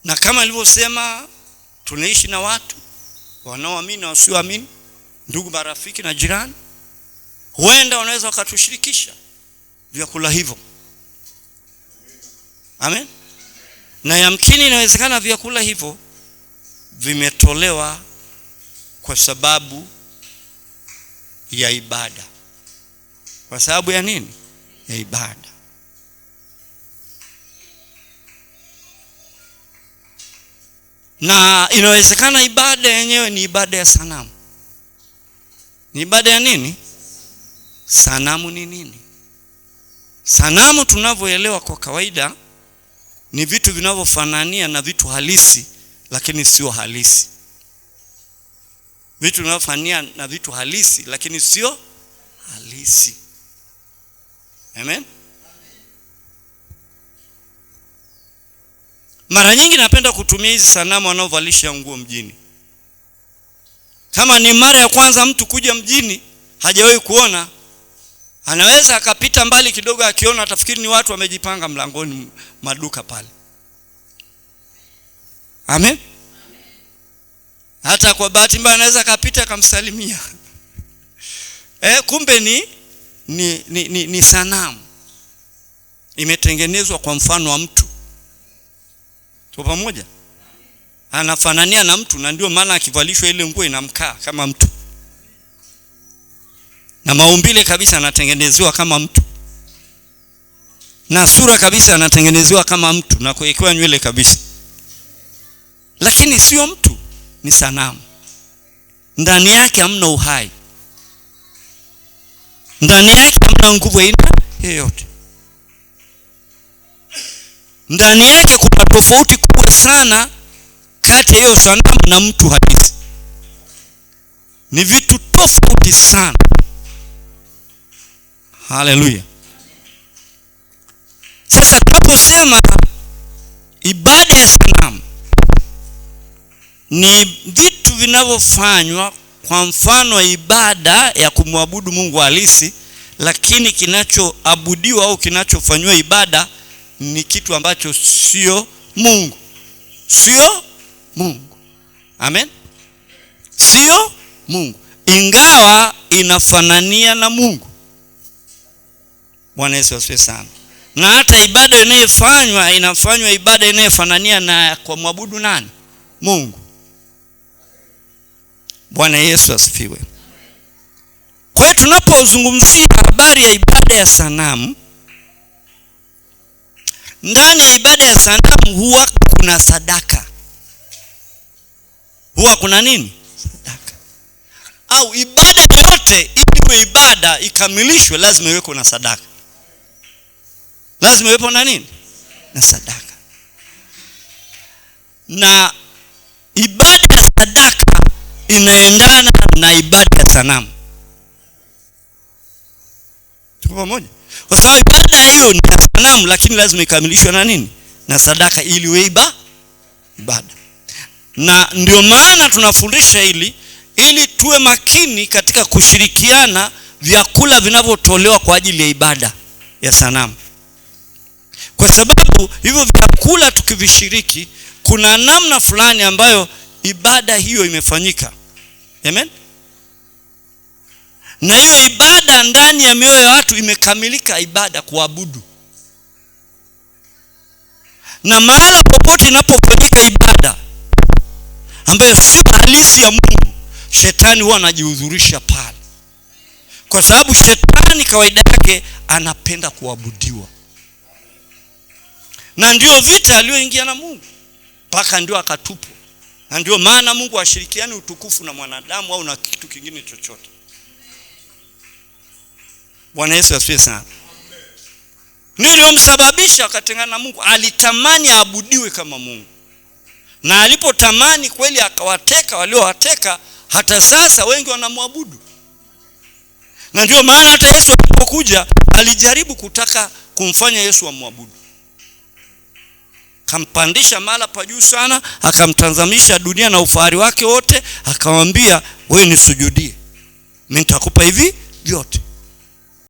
Na kama nilivyosema, tunaishi na watu wanaoamini na wasioamini, ndugu, marafiki na jirani. Huenda wanaweza wakatushirikisha vyakula hivyo. Amen. Na yamkini inawezekana vyakula hivyo vimetolewa kwa sababu ya ibada. Kwa sababu ya nini? Ya ibada. Na inawezekana ibada yenyewe ni ibada ya sanamu. Ni ibada ya nini? Sanamu ni nini? Sanamu tunavyoelewa kwa kawaida ni vitu vinavyofanania na vitu halisi lakini sio halisi. Vitu vinavyofanania na vitu halisi lakini sio halisi. Amen. Mara nyingi napenda kutumia hizi sanamu wanaovalisha nguo mjini. Kama ni mara ya kwanza mtu kuja mjini, hajawahi kuona, anaweza akapita mbali kidogo, akiona atafikiri ni watu wamejipanga mlangoni maduka pale. Amen. Hata kwa bahati mbaya anaweza akapita akamsalimia. Kumbe ni sanamu. Imetengenezwa kwa mfano wa mtu. Tupo pamoja? Anafanania na mtu, na ndio maana akivalishwa ile nguo inamkaa kama mtu. Na maumbile kabisa anatengenezewa kama mtu. Na sura kabisa anatengenezewa kama mtu na kuwekewa nywele kabisa. Lakini sio mtu, ni sanamu. Ndani yake hamna uhai. Ndani yake hamna nguvu aina yoyote. Ndani yake kuna tofauti kubwa sana kati ya hiyo sanamu na mtu halisi. Ni vitu tofauti sana. Haleluya. Sasa tunaposema ibada ya sanamu, ni vitu vinavyofanywa kwa mfano wa ibada ya kumwabudu Mungu halisi, lakini kinachoabudiwa au kinachofanywa ibada ni kitu ambacho sio Mungu. Sio Mungu. Amen. Sio Mungu, ingawa inafanania na Mungu. Bwana Yesu asifiwe sana. Na hata ibada inafanywa ibada inayofanania na kwa mwabudu nani? Mungu. Bwana Yesu asifiwe. Kwa hiyo tunapozungumzia habari ya ibada ya sanamu, ndani ya ibada ya sanamu huwa kuna sadaka. Huwa kuna nini? Sadaka. Au ibada yote iwe ibada ikamilishwe, lazima iwe kuna sadaka. Lazima iwepo na nini? Na sadaka. Na ibada ya sadaka inaendana na ibada ya sanamu. Tuko pamoja? Kwa sababu ibada hiyo ni ya sanamu, lakini lazima ikamilishwe na nini? Na sadaka, ili iwe ibada. Na ndio maana tunafundisha ili tuwe makini katika kushirikiana vyakula vinavyotolewa kwa ajili ya ibada ya sanamu. Kwa sababu hivyo vyakula tukivishiriki, kuna namna fulani ambayo ibada hiyo imefanyika. Amen. Na hiyo ibada ndani ya mioyo ya watu imekamilika, ibada kuabudu. Na mahala popote inapofanyika ibada ambayo si halisi ya Mungu, shetani huwa anajihudhurisha pale. Kwa sababu shetani kawaida yake anapenda kuabudiwa. Na ndio vita aliyoingia na Mungu, mpaka ndio akatupwa. Na ndio maana Mungu hashirikiani utukufu na mwanadamu au na kitu kingine chochote. Bwana Yesu asifiwe sana. Ndio msababisha akatengana na Mungu. Alitamani aabudiwe kama Mungu. Na alipotamani kweli akawateka waliowateka, hata sasa wengi wanamwabudu. Na ndio maana hata Yesu alipokuja alijaribu kutaka kumfanya Yesu amwabudu. Kampandisha mala pa juu sana, akamtazamisha dunia na ufahari wake wote, akamwambia, wewe nisujudie, mimi nitakupa hivi vyote.